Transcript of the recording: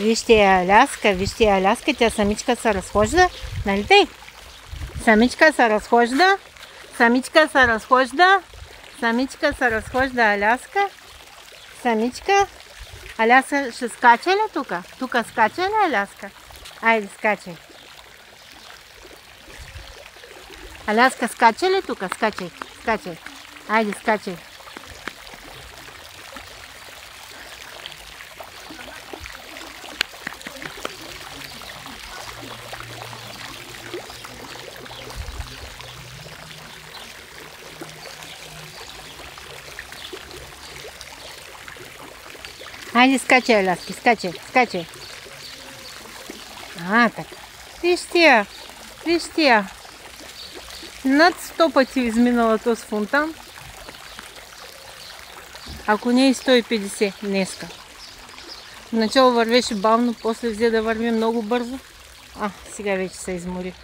Вижте я Аляска, тя самичка се разхожда, нали тъй? Самичка се разхожда, Аляска, самичка. Аляска ще скача ли тук? Тук скача ли Аляска? Айде, скачай. Аляска, скача ли тук? Скачай. Айде, скачай. Айде, скачай, Аляски, скачай. Така. Вижте я. Над 100 пъти изминала този фонтан. Ако не и 150 днеска. Вначало вървеше бавно, после взе да върви много бързо. Сега вече се измори.